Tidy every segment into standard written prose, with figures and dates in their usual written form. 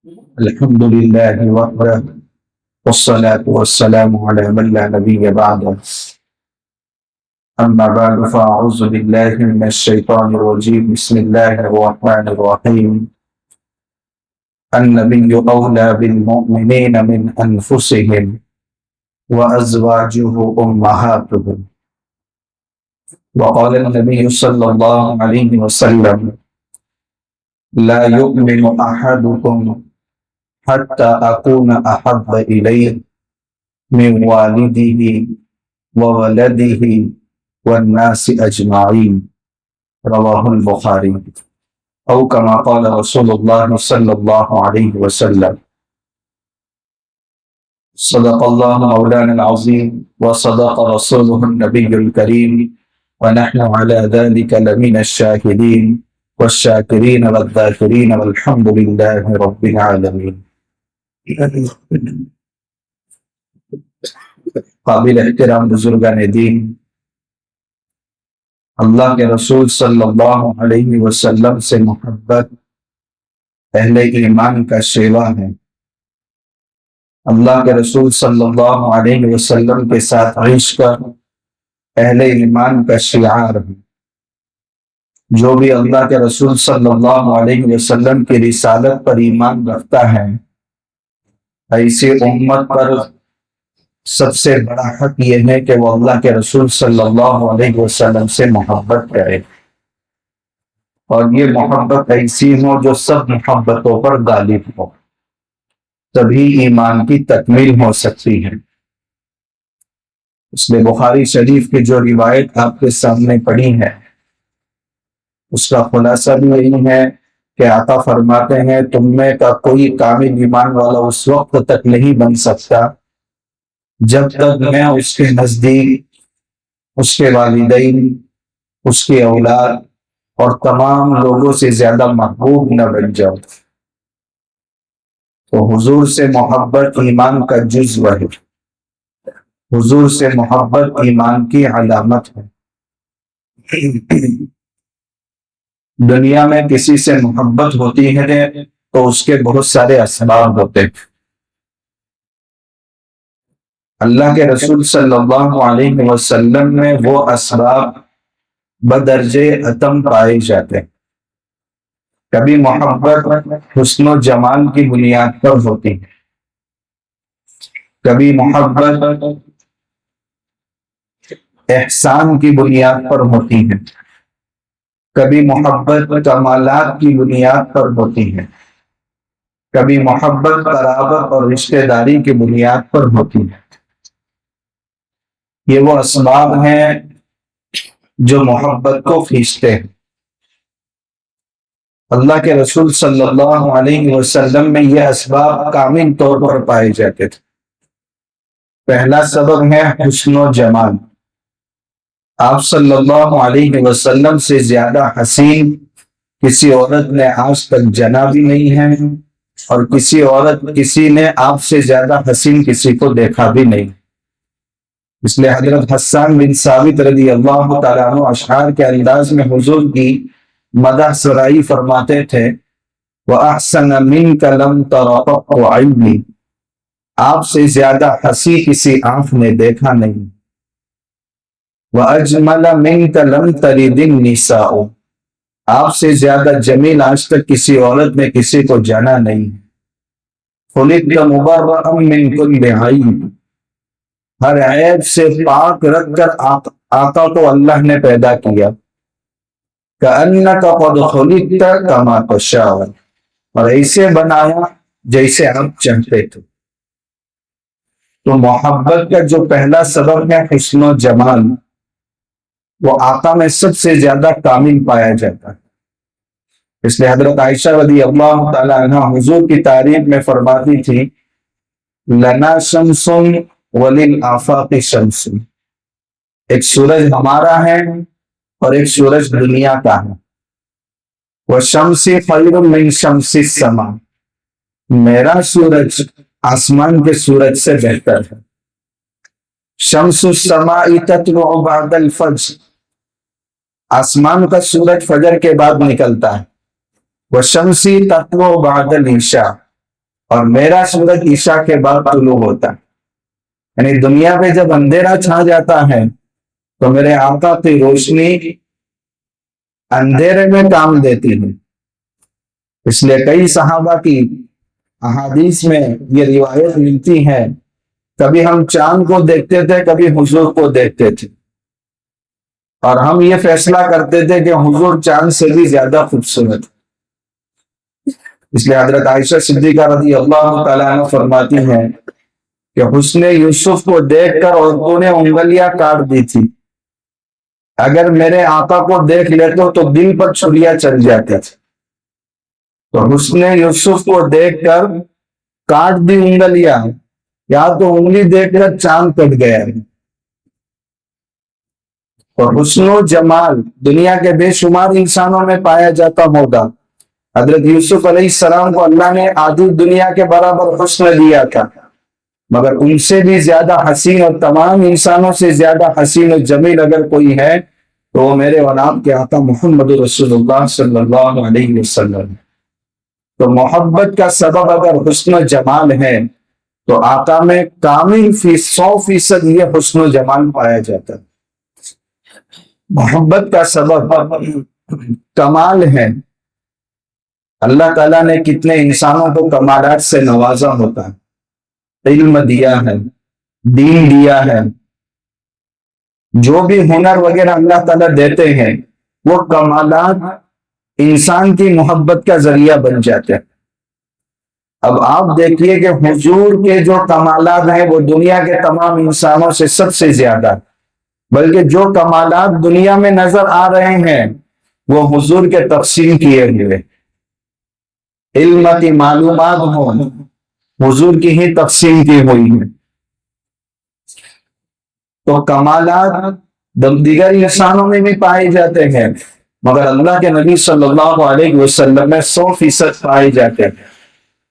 الحمد لله وحده والصلاة والسلام على من لا نبي بعده أما بعد فأعوذ بالله من الشيطان الرجيم بسم الله الرحمن الرحيم النبي أولى بالمؤمنين من أنفسهم وأزواجه أمهاتهم وقال النبي صلى الله عليه وسلم لا يؤمن أحدكم حتى أكون أحب إليه من والده وولده والناس أجمعين رواه البخاري أو كما قال رسول الله صلى الله عليه وسلم صدق الله مولانا العظيم وصدق رسوله النبي الكريم ونحن على ذلك لمن الشاهدين والشاكرين والذاكرين والحمد لله رب العالمين. قابل احترام بزرگان دین، اللہ کے رسول صلی اللہ علیہ وسلم سے محبت اہل ایمان کا شیوا ہے۔ اللہ کے رسول صلی اللہ علیہ وسلم کے ساتھ عشق اہل ایمان کا شعار ہے۔ جو بھی اللہ کے رسول صلی اللہ علیہ وسلم کی رسالت پر ایمان رکھتا ہے، ایسی امت پر سب سے بڑا حق یہ ہے کہ وہ اللہ کے رسول صلی اللہ علیہ وسلم سے محبت کرے، اور یہ محبت ایسی ہو جو سب محبتوں پر غالب ہو، تبھی ایمان کی تکمیل ہو سکتی ہے۔ اس لیے بخاری شریف کی جو روایت آپ کے سامنے پڑھی ہے، اس کا خلاصہ بھی یہی ہے کہ آقا فرماتے ہیں تم میں کا کوئی کامل ایمان والا اس وقت تک نہیں بن سکتا جب تک میں اس کے نزدیک اس کے والدین، اس کی اولاد اور تمام لوگوں سے زیادہ محبوب نہ بن جاؤ۔ تو حضور سے محبت ایمان کا جزو ہے، حضور سے محبت ایمان کی علامت ہے۔ دنیا میں کسی سے محبت ہوتی ہے تو اس کے بہت سارے اسباب ہوتے ہیں۔ اللہ کے رسول صلی اللہ علیہ وسلم میں وہ اسباب بدرجے اتم پائے جاتے ہیں۔ کبھی محبت حسن و جمال کی بنیاد پر ہوتی ہے، کبھی محبت احسان کی بنیاد پر ہوتی ہے، کبھی محبت کمالات کی بنیاد پر ہوتی ہے، کبھی محبت قرابت اور رشتہ داری کی بنیاد پر ہوتی ہے۔ یہ وہ اسباب ہیں جو محبت کو کھینچتے ہیں۔ اللہ کے رسول صلی اللہ علیہ وسلم میں یہ اسباب کامل طور پر پائے جاتے تھے۔ پہلا سبب ہے حسن و جمال۔ آپ صلی اللہ علیہ وسلم سے زیادہ حسین کسی عورت نے آج تک جنا بھی نہیں ہے، اور کسی نے آپ سے زیادہ حسین کسی کو دیکھا بھی نہیں۔ اس لیے حضرت حسان بن ثابت رضی اللہ تعالیٰ عنہ اشعار کے انداز میں حضور کی مدح سرائی فرماتے تھے، وَأَحْسَنَ مِنْكَ لَمْ تَرَ قَطُّ عَيْنِي، آپ سے زیادہ ہنسی کسی آنکھ نے دیکھا نہیں۔ وَأَجْمَلَ مِنْكَ لَمْ تَلِدِ النِّسَاءُ، آپ سے زیادہ جمیل آج تک کسی عورت نے کسی کو جانا نہیں۔ خُلِقْتَ مُبَرَّأً مِنْ كُلِّ عَيْبٍ، ہر عیب سے پاک رکھ کر آقا کو اللہ نے پیدا کیا۔ كَأَنَّكَ قَدْ خُلِقْتَ كَمَا تَشَاءُ، اور ایسے بنایا جیسے آپ چاہتے تھے۔ تو محبت کا جو پہلا سبب ہے حسن و جمال، وہ آقا میں سب سے زیادہ کامل پایا جاتا ہے۔ اس لیے حضرت عائشہ رضی اللہ تعالی عنہ حضور کی تعریف میں فرماتی تھی، لنا شمس وللآفاق شمس، ایک سورج ہمارا ہے اور ایک سورج دنیا کا ہے۔ وشمس خیر من شمس السماء، میرا سورج آسمان کے سورج سے بہتر ہے۔ شمس السماء تطلع بعد الفجر، آسمان کا سورج فجر کے بعد نکلتا ہے۔ وشمس تطلع بعد العشاء، اور میرا سورج عشاء کے بعد طلوع ہوتا ہے، یعنی دنیا پہ جب اندھیرا چھا جاتا ہے تو میرے آقا کی روشنی اندھیرے میں کام دیتی ہے۔ اس لیے کئی صحابہ کی احادیث میں یہ روایت ملتی ہے، کبھی ہم چاند کو دیکھتے تھے، کبھی حضور کو دیکھتے تھے، اور ہم یہ فیصلہ کرتے تھے کہ حضور چاند سے بھی زیادہ خوبصورت ہے۔ اس لیے حضرت عائشہ صدیقہ رضی اللہ تعالیٰ عنہ فرماتی ہیں کہ حسن یوسف کو دیکھ کر عورتوں نے انگلیاں کاٹ دی تھی، اگر میرے آقا کو دیکھ لیتے تو دل پر چھریاں چل جاتی تھی۔ تو حسن یوسف کو دیکھ کر کاٹ دی انگلیاں، یا تو انگلی دیکھ کر چاند کٹ گیا۔ اور حسن و جمال دنیا کے بے شمار انسانوں میں پایا جاتا ہوگا، حضرت یوسف علیہ السلام کو اللہ نے آدھی دنیا کے برابر حسن دیا تھا، مگر ان سے بھی زیادہ حسین اور تمام انسانوں سے زیادہ حسین و جمیل اگر کوئی ہے تو وہ میرے اور آپ کے آقا محمد رسول اللہ صلی اللہ علیہ وسلم۔ تو محبت کا سبب اگر حسن و جمال ہے تو آقا میں کامل 100% یہ حسن و جمال پایا جاتا ہے۔ محبت کا سبب کمال ہے۔ اللہ تعالیٰ نے کتنے انسانوں کو کمالات سے نوازا ہوتا ہے، علم دیا ہے، دین دیا ہے، جو بھی ہنر وغیرہ اللہ تعالیٰ دیتے ہیں وہ کمالات انسان کی محبت کا ذریعہ بن جاتے ہیں۔ اب آپ دیکھیے کہ حضور کے جو کمالات ہیں وہ دنیا کے تمام انسانوں سے سب سے زیادہ، بلکہ جو کمالات دنیا میں نظر آ رہے ہیں وہ حضور کے تقسیم کیے ہوئے، علم کی معلومات ہوں حضور کی ہی تقسیم کی ہوئی ہیں۔ تو کمالات دیگر انسانوں میں بھی پائے جاتے ہیں، مگر اللہ کے نبی صلی اللہ علیہ وسلم میں 100% پائے جاتے ہیں۔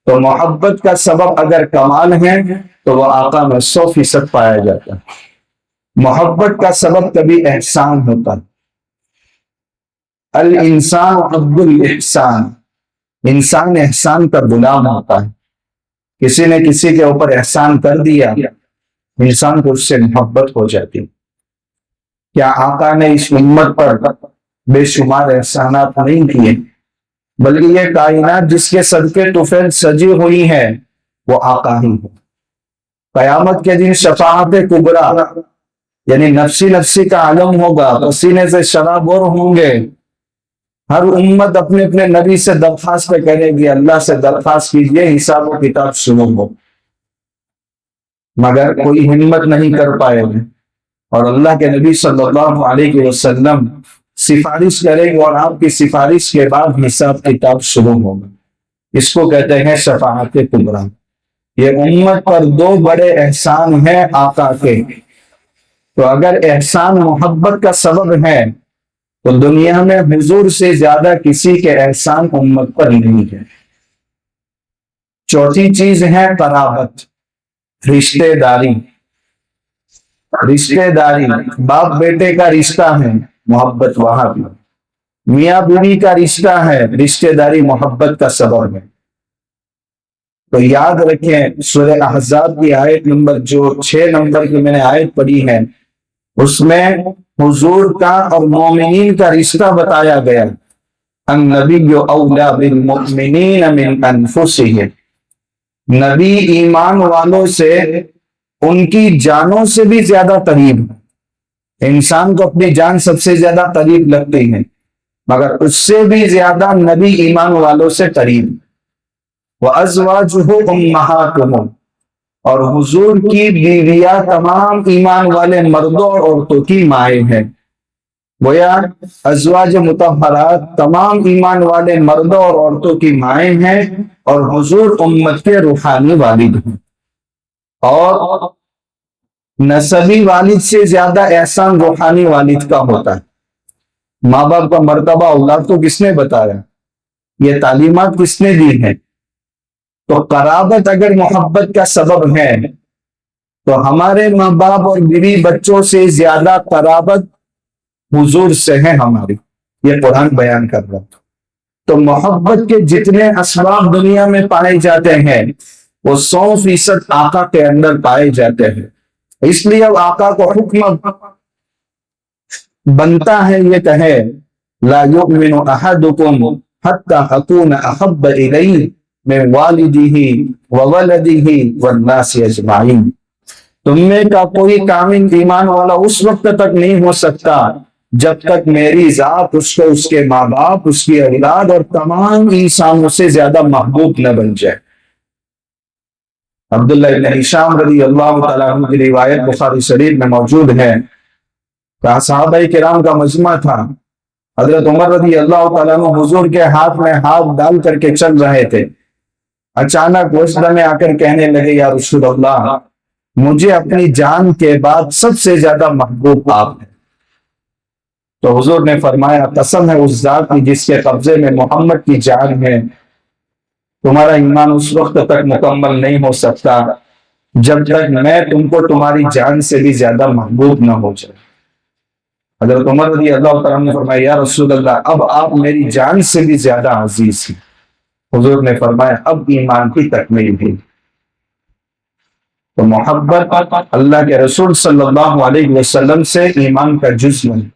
تو محبت کا سبب اگر کمال ہے تو وہ آقا میں 100% پایا جاتا ہے۔ محبت کا سبب کبھی احسان ہوتا ہے۔ الانسان عبد الاحسان، انسان احسان کا غلام ہوتا ہے۔ کسی نے کسی کے اوپر احسان کر دیا، انسان کو اس سے محبت ہو جاتی۔ کیا آقا نے اس امت پر بے شمار احسانات نہیں کیے؟ بلکہ یہ کائنات جس کے صدقے طفیل سجی ہوئی ہے وہ آقا ہی ہے۔ قیامت کے دن شفاعت کبریٰ یعنی نفسی نفسی کا عالم ہوگا، پسینے سے شرابور ہوں گے، ہر امت اپنے اپنے نبی سے درخواست کرے گی، اللہ سے درخواست کیجئے حساب و کتاب شروع ہو، مگر کوئی ہمت نہیں کر پائے گا، اور اللہ کے نبی صلی اللہ علیہ وسلم سفارش کریں گے اور آپ کی سفارش کے بعد حساب کتاب شروع ہوگا۔ اس کو کہتے ہیں شفاعت کبریٰ۔ یہ امت پر دو بڑے احسان ہیں آقا کے، تو اگر احسان محبت کا سبب ہے تو دنیا میں حضور سے زیادہ کسی کے احسان امت پر نہیں ہے۔ چوتھی چیز ہے قرابت، رشتے داری۔ رشتے داری باپ بیٹے کا رشتہ ہے، محبت وہاں بھی۔ میاں بیوی کا رشتہ ہے، رشتے داری محبت کا سبب ہے۔ تو یاد رکھیں سورہ احزاب کی آیت نمبر جو 6 نمبر کی میں نے آیت پڑھی ہے، اس میں حضور کا اور مومنین کا رشتہ بتایا گیا۔ النبی اولیٰ بالمؤمنین من انفسہم، نبی ایمان والوں سے ان کی جانوں سے بھی زیادہ قریب ہے۔ انسان کو اپنی جان سب سے زیادہ قریب لگتی ہے، مگر اس سے بھی زیادہ نبی ایمان والوں سے قریب۔ وَأَزْوَاجُهُ أُمَّهَاتُهُمْ، اور حضور کی بیویاں تمام ایمان والے مردوں اور عورتوں کی مائیں ہیں۔ گویا ازواج مطہرات تمام ایمان والے مردوں اور عورتوں کی مائیں ہیں، اور حضور امت کے روحانی والد ہیں۔ اور نسبی والد سے زیادہ احسان روحانی والد کا ہوتا ہے۔ ماں باپ کا مرتبہ اولاد کو کس نے بتایا؟ یہ تعلیمات کس نے دی ہیں؟ تو قرابت اگر محبت کا سبب ہے تو ہمارے ماں باپ اور بیوی بچوں سے زیادہ قرابت حضور سے ہے ہماری، یہ قرآن بیان کر رہا۔ تو محبت کے جتنے اسباب دنیا میں پائے جاتے ہیں وہ 100% آقا کے اندر پائے جاتے ہیں. اس لیے اب آقا کو حکم بنتا ہے یہ کہے لا یؤمن احدکم حتی اکون احب الیہ من والدہ وولدہ والناس اجمعین. تم میں کا کوئی کامل ایمان والا اس وقت تک نہیں ہو سکتا جب تک میری ذات اس کو اس کے ماں باپ اس کی اولاد اور تمام انسانوں سے زیادہ محبوب نہ بن جائے. عبداللہ ابن ہشام رضی اللہ تعالیٰ عنہ کی روایت بخاری شریف میں موجود ہے کہ صحابہ کرام کا مجمع تھا. حضرت عمر رضی اللہ تعالیٰ عنہ حضور کے ہاتھ میں ہاتھ ڈال کر کے چل رہے تھے. اچانک وسط میں آ کر کہنے لگے یا رسول اللہ مجھے اپنی جان کے بعد سب سے زیادہ محبوب آپ ہیں. تو حضور نے فرمایا قسم ہے اس ذات کی جس کے قبضے میں محمد کی جان ہے تمہارا ایمان اس وقت تک مکمل نہیں ہو سکتا جب تک میں تم کو تمہاری جان سے بھی زیادہ محبوب نہ ہو جائے. حضرت عمر رضی اللہ تعالیٰ نے فرمایا یا رسول اللہ اب آپ میری جان سے بھی زیادہ عزیز ہیں. حضور نے فرمایا اب ایمان کی تکمیل ہوئی. تو محبت اللہ کے رسول صلی اللہ علیہ وسلم سے ایمان کا جزو ہے,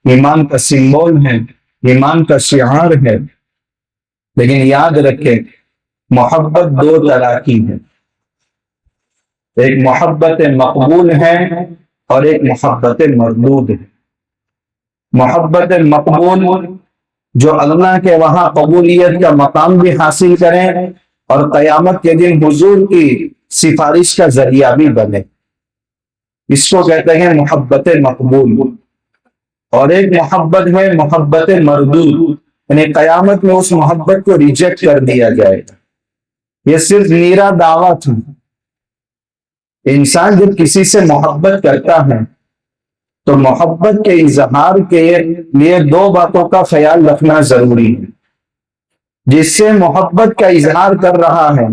ایمان کا سمبول ہے, ایمان کا شعار ہے. لیکن یاد رکھیں محبت دو طرح کی ہے, ایک محبت مقبول ہے اور ایک محبت مردود ہے. محبت مقبول جو اللہ کے وہاں قبولیت کا مقام بھی حاصل کریں اور قیامت کے دن حضور کی سفارش کا ذریعہ بھی بنے, اس کو کہتے ہیں محبت مقبول. اور ایک محبت ہے محبت مردود, یعنی قیامت میں اس محبت کو ریجیکٹ کر دیا جائے گا. یہ صرف میرا دعویٰ تھا. انسان جب کسی سے محبت کرتا ہے تو محبت کے اظہار کے لیے دو باتوں کا خیال رکھنا ضروری ہے. جس سے محبت کا اظہار کر رہا ہے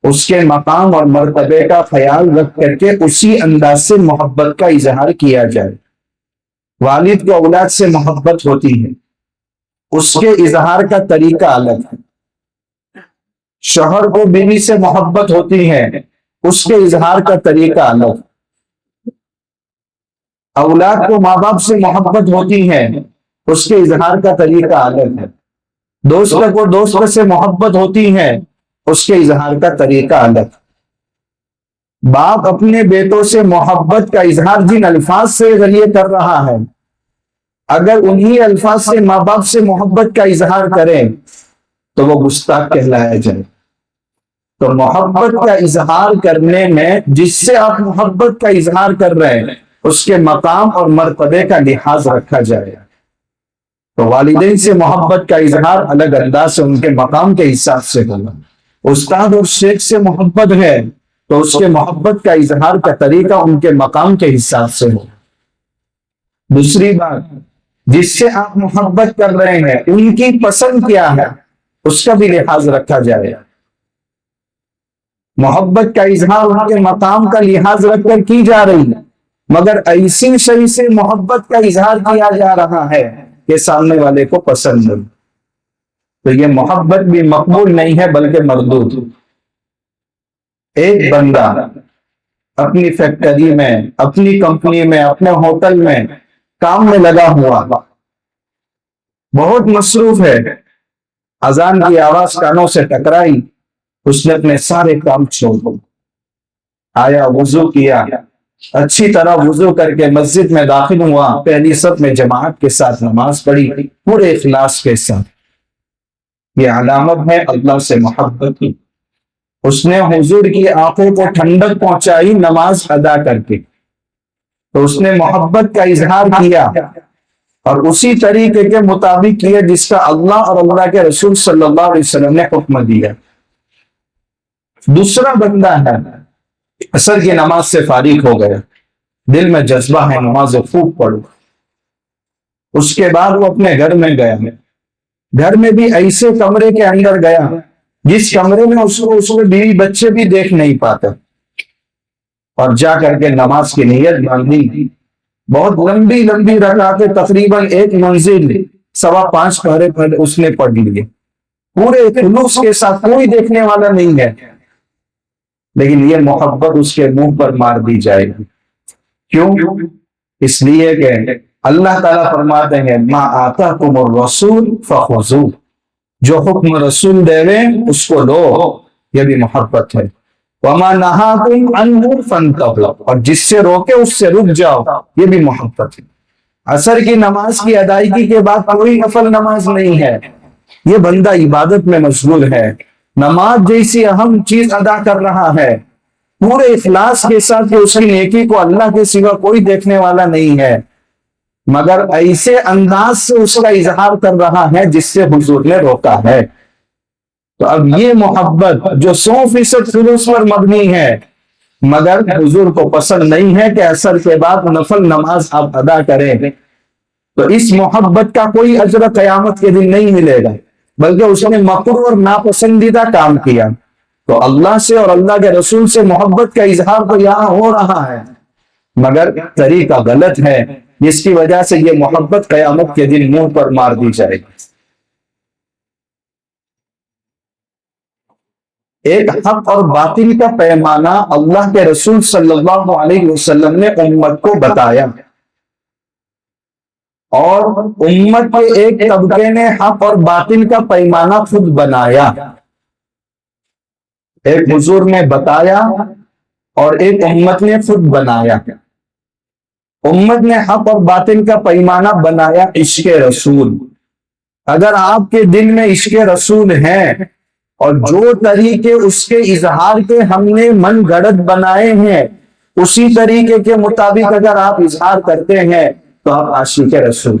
اس کے مقام اور مرتبے کا خیال رکھ کر کے اسی انداز سے محبت کا اظہار کیا جائے. والد کو اولاد سے محبت ہوتی ہے, اس کے اظہار کا طریقہ الگ ہے. شوہر کو بیوی سے محبت ہوتی ہے, اس کے اظہار کا طریقہ الگ. اولاد کو ماں باپ سے محبت ہوتی ہے, اس کے اظہار کا طریقہ الگ ہے. دوست کو دوست سے محبت ہوتی ہے, اس کے اظہار کا طریقہ الگ. باپ اپنے بیٹوں سے محبت کا اظہار جن الفاظ سے ذریعے کر رہا ہے, اگر انہی الفاظ سے ماں باپ سے محبت کا اظہار کریں تو وہ گستاخ کہلایا جائے. تو محبت کا اظہار کرنے میں جس سے آپ محبت کا اظہار کر رہے ہیں اس کے مقام اور مرتبے کا لحاظ رکھا جائے. تو والدین سے محبت کا اظہار الگ انداز سے ان کے مقام کے حساب سے ہوگا. استاد اور شیخ سے محبت ہے تو اس کے محبت کا اظہار کا طریقہ ان کے مقام کے حساب سے ہو. دوسری بات, جس سے آپ محبت کر رہے ہیں ان کی پسند کیا ہے اس کا بھی لحاظ رکھا جائے. محبت کا اظہار ان کے مقام کا لحاظ رکھ کر کی جا رہی ہے, مگر ایسی شے سے محبت کا اظہار کیا جا رہا ہے کہ سامنے والے کو پسند نہیں, تو یہ محبت بھی مقبول نہیں ہے بلکہ مردود. ایک بندہ اپنی فیکٹری میں, اپنی کمپنی میں, اپنے ہوٹل میں کام میں لگا ہوا, بہت مصروف ہے, اذان کی آواز کانوں سے ٹکرائی, اس نے اپنے سارے کام چھوڑ دیا, آیا وضو کیا, اچھی طرح وضو کر کے مسجد میں داخل ہوا, پہلی صف میں جماعت کے ساتھ نماز پڑھی پورے اخلاص کے ساتھ. یہ علامت ہے اللہ سے محبت کی. اس نے حضور کی آنکھوں کو ٹھنڈک پہنچائی نماز ادا کر کے, تو اس نے محبت کا اظہار کیا اور اسی طریقے کے مطابق کیا جس کا اللہ اور اللہ کے رسول صلی اللہ علیہ وسلم نے حکم دیا. دوسرا بندہ ہے عصر کی نماز سے فارغ ہو گیا, دل میں جذبہ ہے نماز خوب پڑھو, اس کے بعد وہ اپنے گھر میں گیا, گھر میں بھی ایسے کمرے کے اندر گیا جس کمرے میں اس کو بیوی بچے بھی دیکھ نہیں پاتے, اور جا کر کے نماز کی نیت باندھی. بہت لمبی لمبی رکعتیں, تقریباً ایک منزل 5.25 پہرے اس نے پڑھ لیے پورے خلوص کے ساتھ, کوئی دیکھنے والا نہیں ہے. لیکن یہ محبت اس کے منہ پر مار دی جائے گی. کیوں؟ اس لیے کہ اللہ تعالیٰ فرماتے ہیں ما آتاکم الرسول فخذوہ، جو حکم رسول دے رہے اس کو لو، یہ بھی محبت ہے. وما نہاکم عنہ فانتہوا، اور جس سے روکے اس سے رک جاؤ، یہ بھی محبت ہے. عصر کی نماز کی ادائیگی کے بعد کوئی نفل نماز نہیں ہے، یہ بندہ عبادت میں مشغول ہے. نماز جیسی اہم چیز ادا کر رہا ہے پورے اخلاص کے ساتھ کہ اس کی نیکی کو اللہ کے سوا کوئی دیکھنے والا نہیں ہے، مگر ایسے انداز سے اس کا اظہار کر رہا ہے جس سے حضور نے روکا ہے. تو اب یہ محبت جو 100% خلوص پر مبنی ہے، مگر حضور کو پسند نہیں ہے کہ عصر کے بعد نفل نماز آپ ادا کریں، تو اس محبت کا کوئی اجر قیامت کے دن نہیں ملے گا، بلکہ اس نے مکروہ اور ناپسندیدہ کام کیا. تو اللہ سے اور اللہ کے رسول سے محبت کا اظہار تو یہاں ہو رہا ہے، مگر طریقہ غلط ہے، جس کی وجہ سے یہ محبت قیامت کے دن منہ پر مار دی جائے گی. ایک حق اور باطل کا پیمانہ اللہ کے رسول صلی اللہ علیہ وسلم نے امت کو بتایا، اور امت کے ایک طبقے نے حق اور باطل کا پیمانہ خود بنایا. ایک حضور نے بتایا اور ایک امت نے خود بنایا. امت نے حق اور باطل کا پیمانہ بنایا عشق رسول. اگر آپ کے دل میں عشق رسول ہیں اور جو طریقے اس کے اظہار کے ہم نے من گھڑت بنائے ہیں اسی طریقے کے مطابق اگر آپ اظہار کرتے ہیں تو آپ عاشق رسول.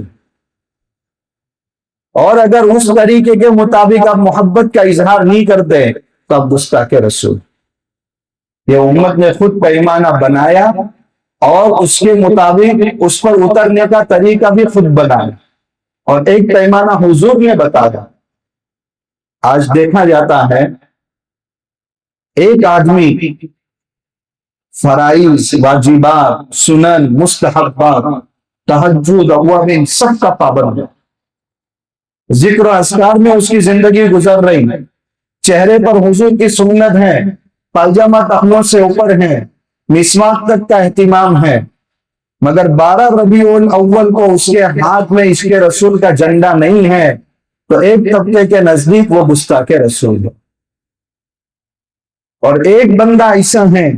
اور اگر اس طریقے کے مطابق آپ محبت کا اظہار نہیں کرتے تو آپ گستاخ رسول. یہ امت نے خود پیمانہ بنایا اور اس کے مطابق اس پر اترنے کا طریقہ بھی خود بنایا، اور ایک پیمانہ حضور نے بتایا. آج دیکھا جاتا ہے ایک آدمی فرائض، واجبات، سنن، مستحبات، تہجد، اوابین سب کا پابند ہے. ذکر و اذکار میں اس کی زندگی گزر رہی ہے، چہرے پر حضور کی سنت ہے، پاجامہ ٹخنوں سے اوپر ہے، مسواک تک کا اہتمام ہے، مگر 12 ربیع الاول کو اس کے ہاتھ میں عشق رسول کا جھنڈا نہیں ہے تو ایک طبقے کے نزدیک وہ گستاخ رسول ہے. اور ایک بندہ ایسا ہے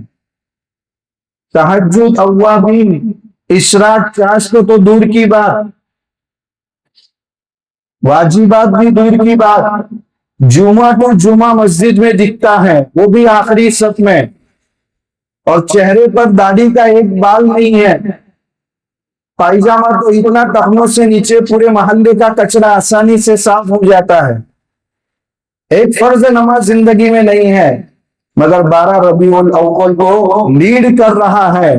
تہجد، اوابین، اشراق، چاشت تو دور کی بات، واجبات بھی دور کی بات، جمعہ تو جمعہ مسجد میں دکھتا ہے وہ بھی آخری صف میں، اور چہرے پر داڑھی کا ایک بال نہیں ہے، پائجامہ تو اتنا ٹخنوں سے نیچے پورے محلے کا کچرا آسانی سے صاف ہو جاتا ہے، ایک فرض نماز زندگی میں نہیں ہے، مگر 12 ربیع الاول کو لیڈ کر رہا ہے،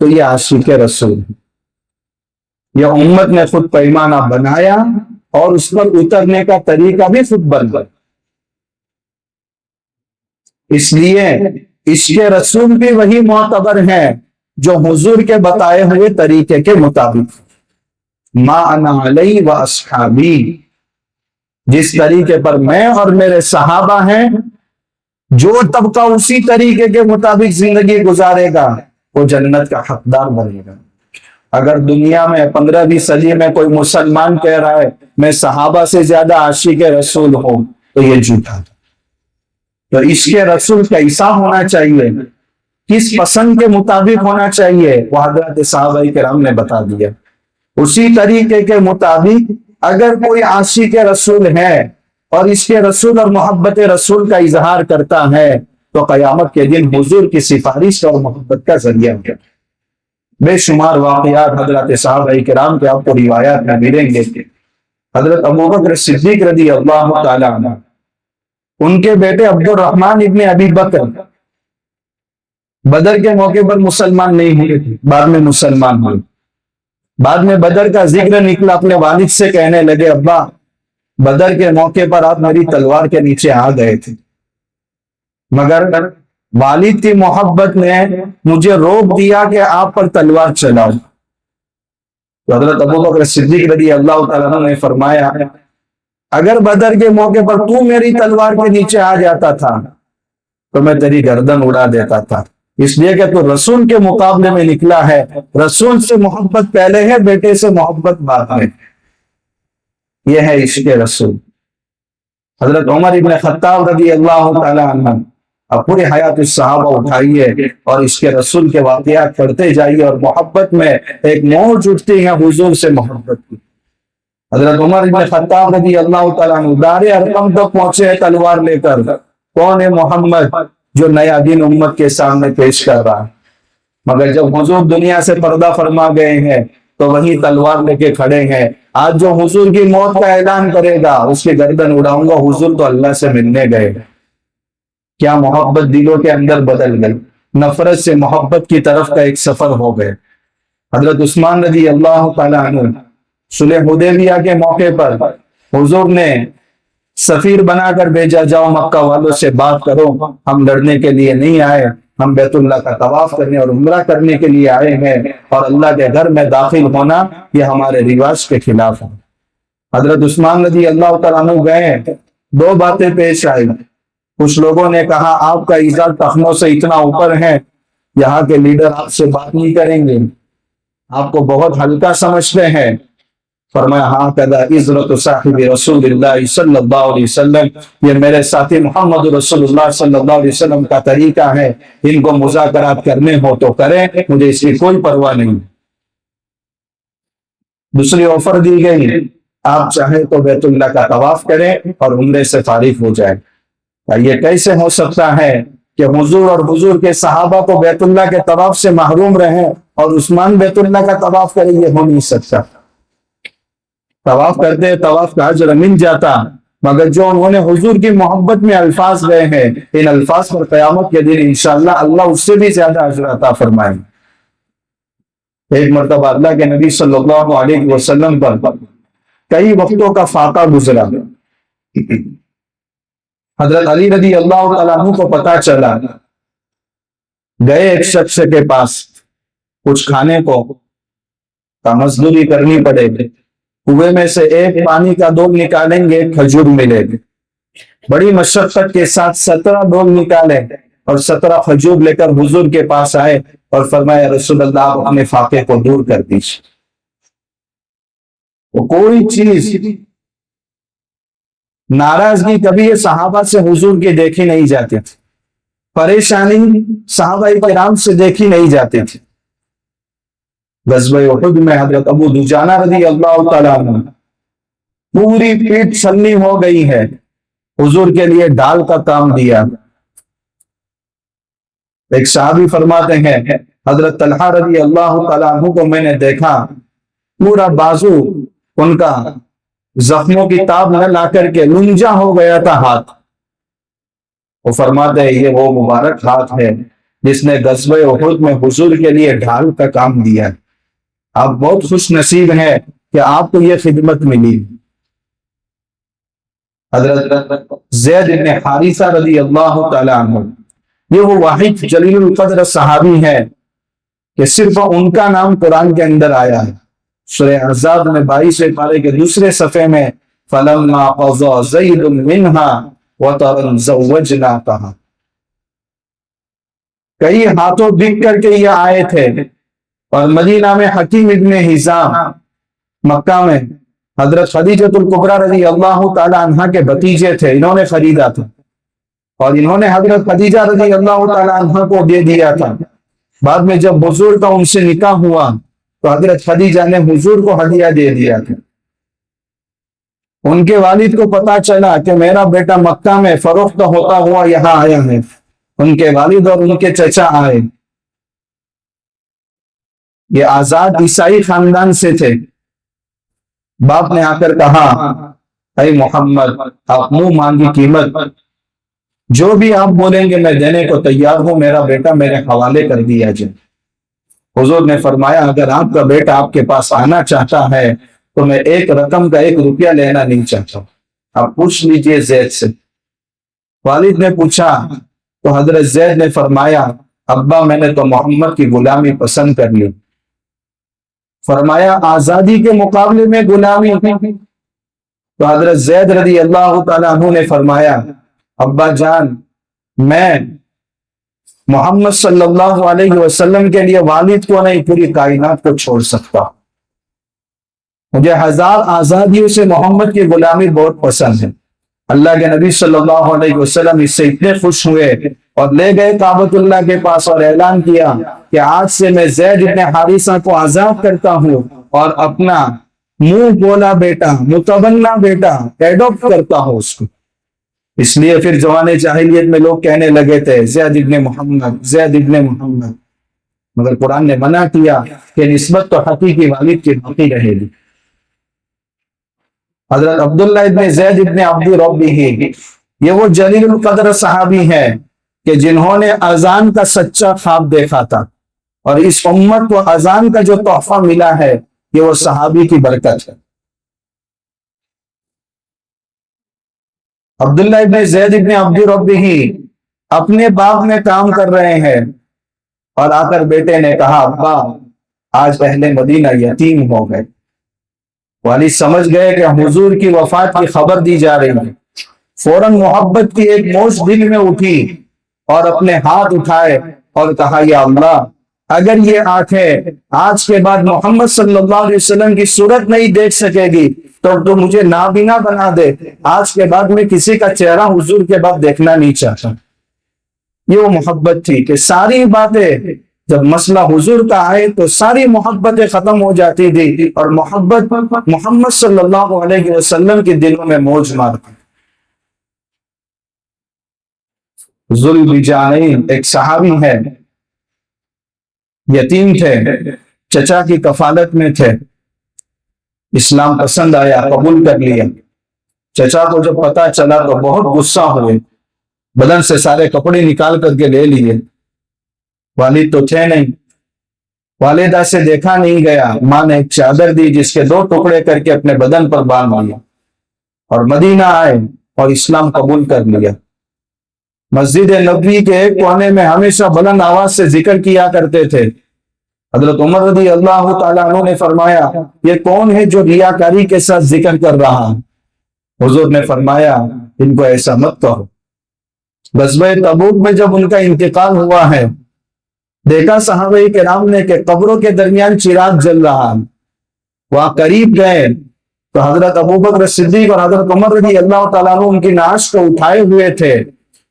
تو یہ عاشق رسول. یہ امت نے خود پیمانہ بنایا اور اس پر اترنے کا طریقہ بھی خود بن گیا. اس لیے عشق رسول بھی وہی معتبر ہے جو حضور کے بتائے ہوئے طریقے کے مطابق. ما انا علیہ و اصحابی، جس طریقے پر میں اور میرے صحابہ ہیں، جو طبقہ اسی طریقے کے مطابق زندگی گزارے گا وہ جنت کا حقدار بنے گا. اگر دنیا میں 15ویں صدی میں کوئی مسلمان کہہ رہا ہے میں صحابہ سے زیادہ عاشق رسول ہوں تو یہ جھوٹا تھا. تو عشق رسول کیسا ہونا چاہیے، کس پسند کے مطابق ہونا چاہیے، وہ حضرت صحابہ کرام نے بتا دیا. اسی طریقے کے مطابق اگر کوئی عاشق رسول ہے اور عشق رسول اور محبت رسول کا اظہار کرتا ہے تو قیامت کے دن حضور کی سفارش اور محبت کا ذریعہ ہوگا. بے شمار واقعات حضرت صحابہ کرام کے آپ کو روایات میں ملیں گے. حضرت ابوبکر صدیق رضی اللہ تعالیٰ عنہ، ان کے بیٹے عبد الرحمن ابن ابی بکر بدر کے موقع پر مسلمان نہیں ہوئے تھے، بعد میں مسلمان ہوئے. بعد میں بدر کا ذکر نکلا، اپنے والد سے کہنے لگے ابا بدر کے موقع پر آپ میری تلوار کے نیچے آ گئے تھے، مگر والد کی محبت نے مجھے روک دیا کہ آپ پر تلوار چلاؤ. تو حضرت ابوبکر صدیق رضی اللہ تعالیٰ عنہ نے فرمایا اگر بدر کے موقع پر تو میری تلوار کے نیچے آ جاتا تھا تو میں تیری گردن اڑا دیتا تھا، اس لیے کہ تو رسول کے مقابلے میں نکلا ہے، رسول سے محبت پہلے ہے، بیٹے سے محبت بعد میں۔ یہ ہے عشق رسول۔ حضرت عمر ابن خطاب رضی اللہ تعالی عنہ، اب پوری حیات الصحابہ اٹھائیے اور اس کے رسول کے واقعات پڑھتے جائیے، اور محبت میں ایک موج اٹھتی ہے حضور سے محبت کی۔ حضرت عمر ابن خطاب رضی اللہ تعالیٰ عنہ دار ارقم تک پہنچے ہیں تلوار لے کر، کون ہے محمد جو نیا دین امت کے سامنے پیش کر رہا ہے؟ مگر جب حضور دنیا سے پردہ فرما گئے ہیں تو وہی تلوار لے کے کھڑے ہیں۔ آج جو حضور کی موت کا اعلان کرے گا اس کی گردن اڑاؤں گا، حضور تو اللہ سے ملنے گئے۔ کیا محبت دلوں کے اندر بدل گئی، نفرت سے محبت کی طرف کا ایک سفر ہو گئے۔ حضرت عثمان رضی اللہ تعالیٰ عنہ صلح حدیبیہ کے موقع پر حضور نے سفیر بنا کر بھیجا، جاؤ مکہ والوں سے بات کرو، ہم لڑنے کے لیے نہیں آئے، ہم بیت اللہ کا طواف کرنے اور عمرہ کرنے کے لیے آئے ہیں، اور اللہ کے گھر میں داخل ہونا یہ ہمارے رواج کے خلاف ہے۔ حضرت عثمان رضی اللہ تعالیٰ عنہ گئے، دو باتیں پیش آئی۔ کچھ لوگوں نے کہا آپ کا عزت تخنوں سے اتنا اوپر ہے، یہاں کے لیڈر آپ سے بات نہیں کریں گے، آپ کو بہت ہلکا سمجھتے ہیں۔ فرمایا ہاں کذا عزرت صاحب رسول اللہ صلی اللہ علیہ وسلم، یہ میرے ساتھی محمد رسول اللہ صلی اللہ علیہ وسلم کا طریقہ ہے، ان کو مذاکرات کرنے ہو تو کریں، مجھے اس کی کوئی پرواہ نہیں۔ دوسری آفر دی گئی، آپ چاہیں تو بیت اللہ کا طواف کریں اور عمرے سے فارغ ہو جائیں۔ یہ کیسے ہو سکتا ہے کہ حضور اور حضور کے صحابہ کو بیت اللہ کے طواف سے محروم رہیں اور عثمان بیت اللہ کا طواف کریں؟ یہ ہو نہیں سکتا۔ طواف کرتے طواف کا اجر مل جاتا، مگر جو انہوں نے حضور کی محبت میں الفاظ گئے ہیں، ان الفاظ پر قیامت کے دن انشاءاللہ اللہ اس سے بھی زیادہ اجر عطا فرمائیں۔ ایک مرتبہ اللہ کے نبی صلی اللہ علیہ وسلم پر کئی وقتوں کا فاقہ گزرا۔ حضرت علی رضی اللہ تعالیٰ عنہ کو پتا چلا، گئے ایک شخص کے پاس کچھ کھانے کو، مزدوری کرنی پڑے گی، کنویں میں سے ایک پانی کا ڈول نکالیں گے، کھجور ملے گی۔ بڑی مشقت کے ساتھ 17 ڈول نکالے اور 17 کھجور لے کر حضور کے پاس آئے اور فرمایا رسول اللہ آپ اپنے فاقے کو دور کر دیجیے۔ کوئی چیز ناراضگی کبھی یہ صحابہ سے حضور کی دیکھی نہیں جاتی تھی، پریشانی صحابہ کرام سے دیکھی نہیں جاتی تھی۔ غزوہ احد میں حضرت ابو دجانہ رضی اللہ تعالیٰ عنہ پوری پیٹ چھلنی ہو گئی ہے، حضور کے لیے ڈال کا کام دیا۔ ایک صحابی فرماتے ہیں حضرت طلحہ رضی اللہ تعالیٰ عنہ کو میں نے دیکھا، پورا بازو ان کا زخموں کی تاب نہ لا کر کے لنجا ہو گیا تھا ہاتھ۔ وہ فرماتے ہیں یہ وہ مبارک ہاتھ ہے جس نے غزوہ احد میں حضور کے لیے ڈھال کا کام دیا۔ آپ بہت خوش نصیب ہیں کہ آپ کو یہ خدمت ملی۔ حضرت زید بن حارثہ رضی اللہ تعالیٰ عنہ، یہ وہ واحد جلیل القدر صحابی ہے کہ صرف ان کا نام قرآن کے اندر آیا ہے۔ سورہ احزاب میں 22 پارے کے دوسرے صفحے میں فَلَمَّا قَضَى زَيْدٌ مِّنْهَا وَطَرًا زَوَّجْنَاكَهَا، کئی ہاتھوں بک کر کے یہ آئے تھے، اور مدینہ میں حکیم ابن حزام، مکہ میں حضرت خدیجہ الکبریٰ رضی اللہ تعالی عنہ کے بھتیجے تھے، انہوں نے خریدا تھا اور انہوں نے حضرت خدیجہ رضی اللہ تعالی عنہ کو دے دیا تھا۔ بعد میں جب حضور کا ان سے نکاح ہوا تو حضرت خدیجہ نے حضور کو ہدیہ دے دیا تھا۔ ان کے والد کو پتا چلا کہ میرا بیٹا مکہ میں فروخت ہوتا ہوا یہاں آیا ہے، ان کے والد اور ان کے چچا آئے، یہ آزاد عیسائی خاندان سے تھے۔ باپ نے آ کر کہا اے محمد آپ منہ مانگی قیمت جو بھی آپ بولیں گے میں دینے کو تیار ہوں، میرا بیٹا میرے حوالے کر دیا جائے۔ حضور نے فرمایا اگر آپ کا بیٹا آپ کے پاس آنا چاہتا ہے تو میں ایک رقم کا 1 روپیہ لینا نہیں چاہتا، آپ پوچھ لیجئے زید سے۔ والد نے پوچھا تو حضرت زید نے فرمایا ابا میں نے تو محمد کی غلامی پسند کر لی۔ فرمایا آزادی کے مقابلے میں غلامی؟ تو حضرت زید رضی اللہ تعالیٰ عنہ نے فرمایا ابا جان میں محمد صلی اللہ علیہ وسلم کے لیے والد کو نہیں پوری کائنات کو چھوڑ سکتا. مجھے ہزار آزادیوں سے محمد کی غلامی بہت پسند ہے. اللہ کے نبی صلی اللہ علیہ وسلم اس سے اتنے خوش ہوئے اور لے گئے کعبۃ اللہ کے پاس اور اعلان کیا کہ آج سے میں زید بن حارثہ کو آزاد کرتا ہوں اور اپنا منہ بولا بیٹا، متبنہ بیٹا ایڈاپٹ کرتا ہوں اس کو. اس لیے پھر زمانے جاہلیت میں لوگ کہنے لگے تھے زید ابن محمد، زید ابن محمد، مگر قرآن نے منع کیا کہ نسبت تو حقیقی والد کی باقی رہے گی. حضرت عبداللہ ابن زید ابن عبد ربہ، یہ وہ جلیل القدر صحابی ہیں کہ جنہوں نے اذان کا سچا خواب دیکھا تھا، اور اس امت کو اذان کا جو تحفہ ملا ہے یہ وہ صحابی کی برکت ہے. عبداللہ ابن زید ابن عبد ربہ اپنے باغ میں کام کر رہے ہیں اور آ کر بیٹے نے کہا ابا آج اہل مدینہ یتیم ہو گئے. والد سمجھ گئے کہ حضور کی وفات کی خبر دی جا رہی ہے. فوراً محبت کی ایک موج دل میں اٹھی اور اپنے ہاتھ اٹھائے اور کہا یا اللہ اگر یہ آنکھیں آج کے بعد محمد صلی اللہ علیہ وسلم کی صورت نہیں دیکھ سکے گی تو مجھے نابینا بنا دے. آج کے بعد میں کسی کا چہرہ حضور کے بعد دیکھنا نہیں چاہتا. یہ وہ محبت تھی کہ ساری باتیں جب مسئلہ حضور کا آئے تو ساری محبتیں ختم ہو جاتی تھی اور محبت محمد صلی اللہ علیہ وسلم کے دلوں میں موج مارتی. ذوالبجانین ایک صحابی ہے، یتیم تھے، چچا کی کفالت میں تھے. اسلام پسند آیا، قبول کر لیا. چچا کو جب پتا چلا تو بہت غصہ ہوئے، بدن سے سارے کپڑے نکال کر کے لے لیے. والد تو تھے نہیں، والدہ سے دیکھا نہیں گیا. ماں نے ایک چادر دی جس کے 2 ٹکڑے کر کے اپنے بدن پر باندھ لیا اور مدینہ آئے اور اسلام قبول کر لیا. مسجد نبوی کے ایک کونے میں ہمیشہ بلند آواز سے ذکر کیا کرتے تھے. حضرت عمر رضی اللہ تعالیٰ عنہ نے فرمایا یہ کون ہے جو ریاکاری کے ساتھ ذکر کر رہا؟ حضور نے فرمایا ان کو ایسا مت کہو. غزوہ تبوک میں جب ان کا انتقال ہوا ہے، دیکھا صحابہ کرام نے کہ قبروں کے درمیان چراغ جل رہا. وہاں قریب گئے تو حضرت ابوبکر صدیق اور حضرت عمر رضی اللہ تعالیٰ عنہ ان کی نعش کو اٹھائے ہوئے تھے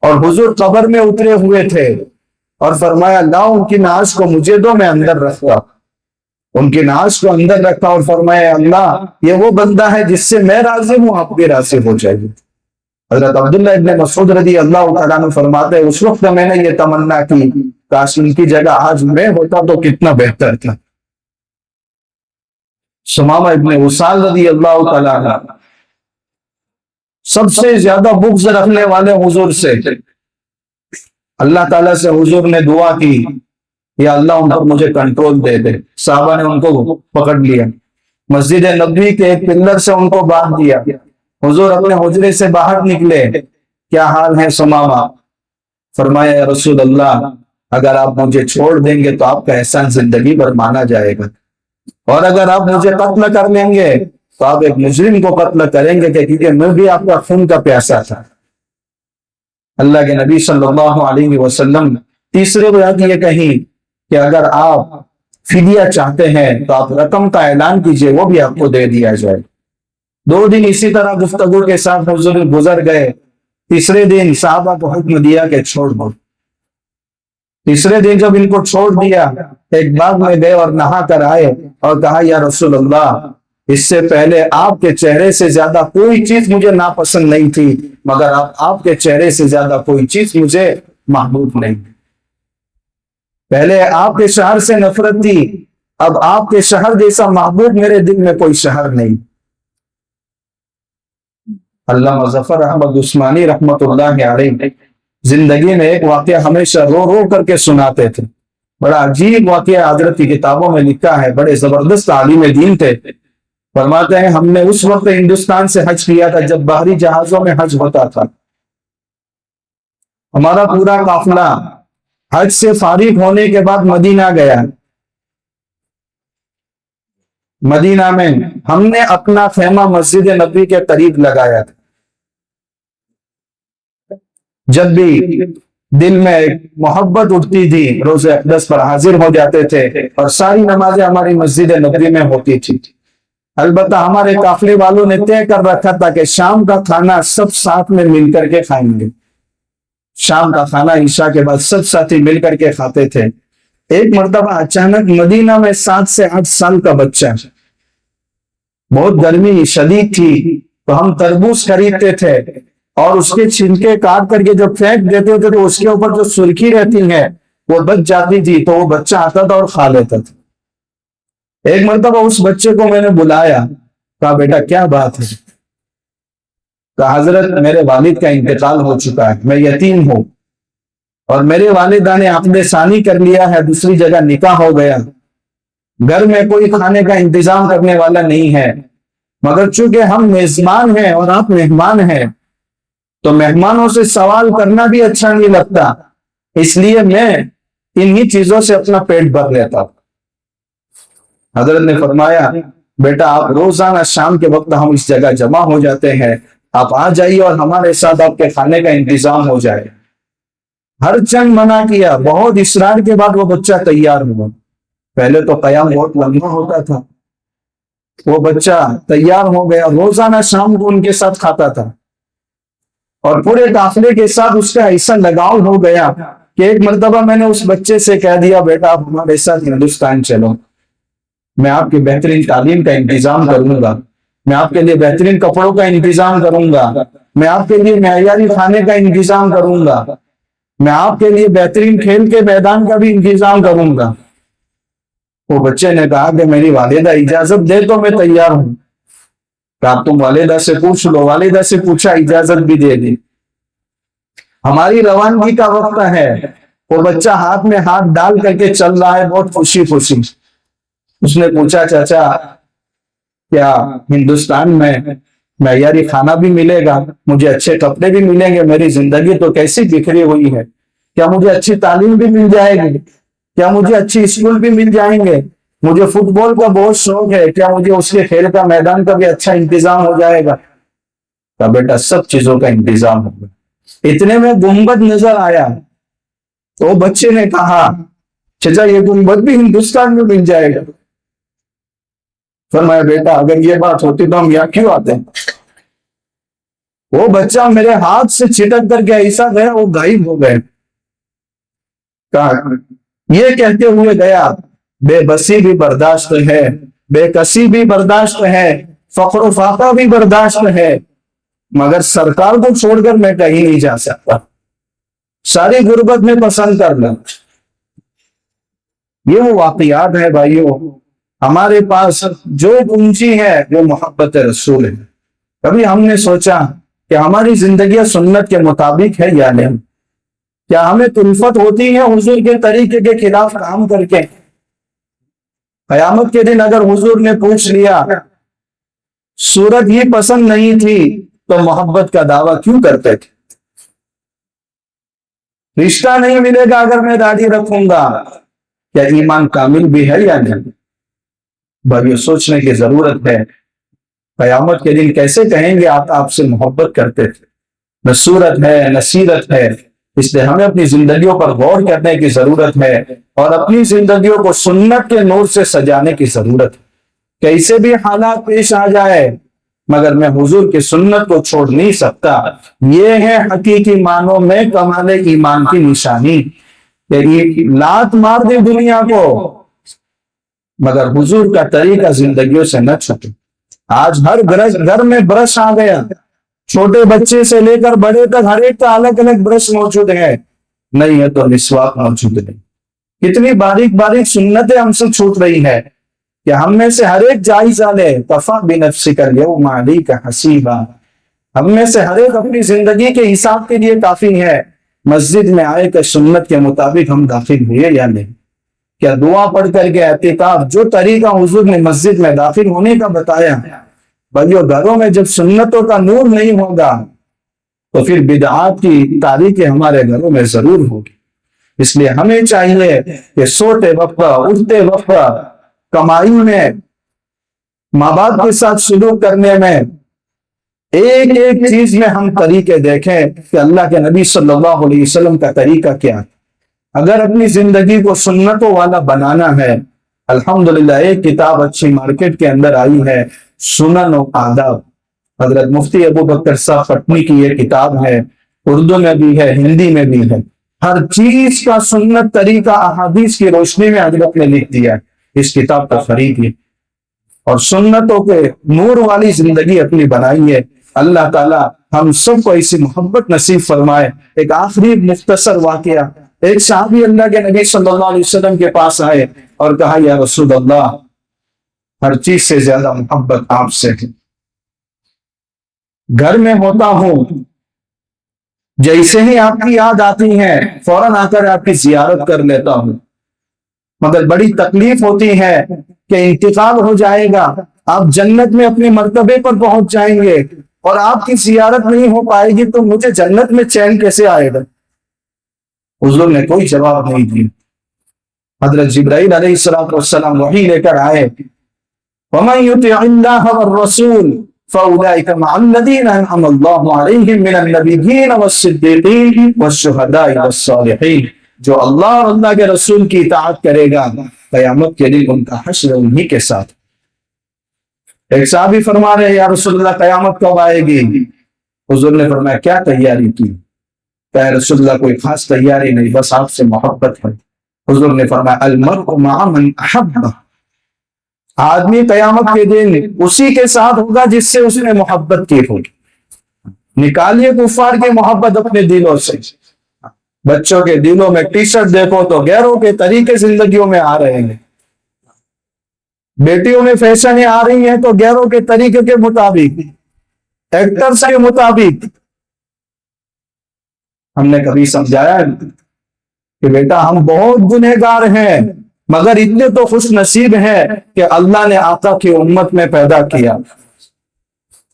اور حضور قبر میں اترے ہوئے تھے اور فرمایا لاؤ ان کی نعش کو مجھے دو، میں اندر رکھا. ان کی نعش کو اندر رکھا اور فرمایا اللہ یہ وہ بندہ ہے جس سے میں راضی ہوں، آپ بھی راضی ہو جائیے. حضرت عبداللہ ابن مسعود رضی اللہ تعالیٰ عنہ فرماتے اس وقت میں نے یہ تمنا کی کاش ان کی جگہ آج میں ہوتا تو کتنا بہتر تھا. ثمامہ ابن اسال رضی اللہ تعالیٰ عنہ سب سے زیادہ بغض رکھنے والے حضور سے. اللہ تعالیٰ سے حضور نے دعا کی یا اللہ ان پر مجھے کنٹرول دے دے. صحابہ نے ان کو پکڑ لیا، مسجد نبوی کے ایک پلر سے ان کو باندھ دیا. حضور اپنے حجرے سے باہر نکلے، کیا حال ہے ثمامہ؟ فرمایا یا رسول اللہ اگر آپ مجھے چھوڑ دیں گے تو آپ کا احسان زندگی بھر مانا جائے گا، اور اگر آپ مجھے قتل کر لیں گے تو آپ ایک مجرم کو قتل کریں گے کیونکہ میں بھی آپ کا خون کا پیاسا تھا. اللہ کے نبی صلی اللہ علیہ وسلم تیسرے بات یہ کہی کہ اگر آپ فدیہ چاہتے ہیں تو آپ رقم کا اعلان کیجئے، وہ بھی آپ کو دے دیا جائے. 2 دن اسی طرح گفتگو کے ساتھ حضور گزر گئے. تیسرے دن صحابہ کو حکم دیا کہ چھوڑ دو. تیسرے دن جب ان کو چھوڑ دیا ایک باغ میں گئے اور نہا کر آئے اور کہا یا رسول اللہ اس سے پہلے آپ کے چہرے سے زیادہ کوئی چیز مجھے ناپسند نہیں تھی، مگر آپ کے چہرے سے زیادہ کوئی چیز مجھے محبوب نہیں. پہلے آپ کے شہر سے نفرت تھی، اب آپ کے شہر جیسا محبوب میرے دل میں کوئی شہر نہیں. علامہ ظفر احمد عثمانی رحمت اللہ علیہ زندگی میں ایک واقعہ ہمیشہ رو رو کر کے سناتے تھے. بڑا عجیب واقعہ حضرت کی کتابوں میں لکھا ہے. بڑے زبردست عالم دین تھے. فرماتے ہیں ہم نے اس وقت ہندوستان سے حج کیا تھا جب باہری جہازوں میں حج ہوتا تھا. ہمارا پورا قافلہ حج سے فارغ ہونے کے بعد مدینہ گیا. مدینہ میں ہم نے اپنا خیمہ مسجد نبوی کے قریب لگایا تھا. جب بھی دل میں ایک محبت اٹھتی تھی، روز اقدس پر حاضر ہو جاتے تھے اور ساری نمازیں ہماری مسجد نبوی میں ہوتی تھی۔ البتہ ہمارے قافلے والوں نے طے کر رکھا تھا کہ شام کا کھانا سب ساتھ میں مل کر کے کھائیں گے۔ شام کا کھانا عشاء کے بعد سب ساتھی مل کر کے کھاتے تھے۔ ایک مرتبہ اچانک مدینہ میں 7 سے 8 سال کا بچہ، بہت گرمی شدید تھی تو ہم تربوز خریدتے تھے اور اس کے چھلکے کاٹ کر کے جب پھینک دیتے تھے تو اس کے اوپر جو سرخی رہتی ہے وہ بچ جاتی تھی، تو وہ بچہ آتا تھا اور کھا لیتا تھا۔ ایک مرتبہ اس بچے کو میں نے بلایا، کہا بیٹا کیا بات ہے؟ کہا حضرت میرے والد کا انتقال ہو چکا ہے، میں یتیم ہوں اور میرے والدہ نے عقد ثانی کر لیا ہے، دوسری جگہ نکاح ہو گیا، گھر میں کوئی کھانے کا انتظام کرنے والا نہیں ہے، مگر چونکہ ہم میزبان ہیں اور آپ مہمان ہیں تو مہمانوں سے سوال کرنا بھی اچھا نہیں لگتا، اس لیے میں انہی چیزوں سے اپنا پیٹ بھر لیتا ہوں۔ حضرت نے فرمایا بیٹا آپ روزانہ شام کے وقت ہم اس جگہ جمع ہو جاتے ہیں، آپ آ جائیے اور ہمارے ساتھ آپ کے کھانے کا انتظام ہو جائے۔ ہر چند منع کیا، بہت اصرار کے بعد وہ بچہ تیار ہوا۔ پہلے تو قیام بہت لمبا ہوتا تھا، وہ بچہ تیار ہو گیا، روزانہ شام کو ان کے ساتھ کھاتا تھا اور پورے قافلے کے ساتھ اس کا ایسا لگاؤ ہو گیا کہ ایک مرتبہ میں نے اس بچے سے کہہ دیا بیٹا آپ ہمارے ساتھ ہندوستان چلو، میں آپ کی بہترین تعلیم کا انتظام کروں گا، میں آپ کے لیے بہترین کپڑوں کا انتظام کروں گا، میں آپ کے لیے معیاری کھانے کا انتظام کروں گا، میں آپ کے لیے بہترین کھیل کے میدان کا بھی انتظام کروں گا۔ وہ بچے نے کہا کہ میری والدہ اجازت دے تو میں تیار ہوں۔ کہا تم والدہ سے پوچھ لو، والدہ سے پوچھا، اجازت بھی دے دی۔ ہماری روانگی کا وقت ہے، وہ بچہ ہاتھ میں ہاتھ ڈال کر کے چل رہا ہے بہت خوشی خوشی۔ اس نے پوچھا چاچا کیا ہندوستان میں معیاری کھانا بھی ملے گا، مجھے اچھے کپڑے بھی ملیں گے، میری زندگی تو کیسی بکھری ہوئی ہے، کیا مجھے اچھی تعلیم بھی مل جائے گی، کیا مجھے اچھی اسکول بھی مل جائیں گے، مجھے فٹ بال کا بہت شوق ہے، کیا مجھے اس کے کھیل کا میدان کا بھی اچھا انتظام ہو جائے گا؟ کہا بیٹا سب چیزوں کا انتظام ہوگا۔ اتنے میں گنبد نظر آیا تو بچے نے کہا چچا یہ گنبد بھی ہندوستان میں مل جائے گا؟ فرمایا بیٹا اگر یہ بات ہوتی تو ہم یہاں کیوں آتے ہیں؟ وہ بچہ میرے ہاتھ سے چھٹک کر کے ایسا گیا وہ غائب ہو گئے۔ کہا یہ کہتے ہوئے گیا بے بسی بھی برداشت ہے، بے کسی بھی برداشت ہے، فقر و فاقہ بھی برداشت ہے، مگر سرکار کو چھوڑ کر میں کہیں نہیں جا سکتا، ساری غربت میں پسند کرنا۔ یہ وہ واقعات ہے بھائیوں، ہمارے پاس جو پونجی ہے وہ محبت رسول ہے۔ کبھی ہم نے سوچا کہ ہماری زندگی سنت کے مطابق ہے یا نہیں؟ کیا ہمیں الفت ہوتی ہے حضور کے طریقے کے خلاف کام کر کے؟ قیامت کے دن اگر حضور نے پوچھ لیا صورت ہی پسند نہیں تھی تو محبت کا دعویٰ کیوں کرتے تھے؟ رشتہ نہیں ملے گا اگر میں داڑھی رکھوں گا، کیا ایمان کامل بھی ہے یا نہیں؟ بھائیو سوچنے کی ضرورت ہے، قیامت کے دن کیسے کہیں گے آپ سے محبت کرتے تھے؟ نہ صورت ہے نہ سیرت ہے، اس لیے ہمیں اپنی زندگیوں پر غور کرنے کی ضرورت ہے اور اپنی زندگیوں کو سنت کے نور سے سجانے کی ضرورت ہے۔ کیسے بھی حالات پیش آ جائے مگر میں حضور کی سنت کو چھوڑ نہیں سکتا۔ یہ ہے حقیقی معنوں میں کمال ایمان کی نشانی کہ یہ لات مار دے دنیا کو مگر حضور کا طریقہ زندگیوں سے نہ چھوٹے۔ آج ہر گھر میں برش آ گیا، چھوٹے بچے سے لے کر بڑے تک ہر ایک کا الگ الگ برش موجود ہے، نہیں ہے تو مسواک موجود ہے۔ کتنی باریک باریک سنتیں ہم سے چھوٹ رہی ہے کہ ہم میں سے ہر ایک جائزہ لے، کفا بنفسک الیوم علیک حسیبا، ہم میں سے ہر ایک اپنی زندگی کے حساب کے لیے کافی ہے۔ مسجد میں آئے کہ سنت کے مطابق ہم داخل ہوئے یا نہیں؟ کیا دعا پڑھ کر کے اعتکاف جو طریقہ حضور نے مسجد میں داخل ہونے کا بتایا، بھائیو گھروں میں جب سنتوں کا نور نہیں ہوگا تو پھر بدعات کی تاریخیں ہمارے گھروں میں ضرور ہوگی۔ اس لیے ہمیں چاہیے کہ سوتے وقت اٹھتے وقت کمائی میں ماں باپ کے ساتھ سلوک کرنے میں ایک ایک چیز میں ہم طریقے دیکھیں کہ اللہ کے نبی صلی اللہ علیہ وسلم کا طریقہ کیا ہے. اگر اپنی زندگی کو سنتوں والا بنانا ہے، الحمدللہ ایک کتاب اچھی مارکیٹ کے اندر آئی ہے، سنن و آداب. حضرت مفتی ابو بکر صاحب پٹنی کی یہ کتاب ہے، اردو میں بھی ہے، ہندی میں بھی ہے. ہر چیز کا سنت طریقہ احادیث کی روشنی میں حضرت نے لکھ دیا ہے. اس کتاب کو خریدیے اور سنتوں کے نور والی زندگی اپنی بنائیے. اللہ تعالیٰ ہم سب کو ایسی محبت نصیب فرمائے. ایک آخری مختصر واقعہ، ایک صحابی اللہ کے نبی صلی اللہ علیہ وسلم کے پاس آئے اور کہا یا رسول اللہ، ہر چیز سے زیادہ محبت آپ سے ہے. گھر میں ہوتا ہوں، جیسے ہی آپ کی یاد آتی ہے فوراً آ کر آپ کی زیارت کر لیتا ہوں، مگر بڑی تکلیف ہوتی ہے کہ انتقال ہو جائے گا، آپ جنت میں اپنے مرتبے پر پہنچ جائیں گے اور آپ کی زیارت نہیں ہو پائے گی تو مجھے جنت میں چین کیسے آئے گا؟ حضور نے کوئی جواب نہیں دیا. حضرت جبرائیل علیہ السلام وحی لے کر آئے، وَمَن يُطِعِ اللَّهَ وَالرَّسُولَ فَأُولَٰئِكَ مَعَ الَّذِينَ أَنْعَمَ اللَّهُ عَلَيْهِم مِّنَ النَّبِيِّينَ وَالصِّدِّيقِينَ وَالشُّهَدَاءِ وَالصَّالِحِينَ. جو اللہ اور اللہ کے رسول کی اطاعت کرے گا قیامت کے دن ان کا حشر انہی کے ساتھ. ایک صحابی فرما رہے یا رسول اللہ قیامت کب آئے گی؟ حضور نے فرمایا کیا تیاری کی؟ کہ رسول اللہ کوئی خاص تیاری نہیں، بس آپ سے محبت ہے. حضور نے فرمایا المرء مع من احب. آدمی قیامت کے دن اسی کے ساتھ ہوگا جس سے اس نے محبت کی ہوگی. نکالیے کفار کی محبت اپنے دلوں سے. بچوں کے دلوں میں ٹی شرٹ دیکھو تو غیروں کے طریقے زندگیوں میں آ رہے ہیں، بیٹیوں میں فیشنیں آ رہی ہیں تو غیروں کے طریقے کے مطابق، ایکٹرز کے مطابق. ہم نے کبھی سمجھایا کہ بیٹا ہم بہت گنہگار ہیں مگر اتنے تو خوش نصیب ہیں کہ اللہ نے آقا کی امت میں پیدا کیا.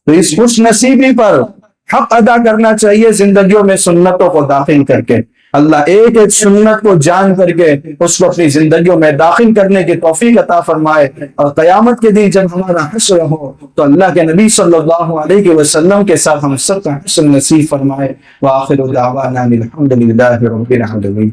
تو اس خوش نصیبی پر حق ادا کرنا چاہیے زندگیوں میں سنتوں کو داخل کر کے. اللہ ایک ایک سنت کو جان کر کے اس کو اپنی زندگیوں میں داخل کرنے کی توفیق عطا فرمائے. اور قیامت کے دن جب ہمارا حشر ہو تو اللہ کے نبی صلی اللہ علیہ وسلم کے ساتھ ہم سب کا حشر نصیب فرمائے. وآخر دعوانا الحمد للہ رب العالمین.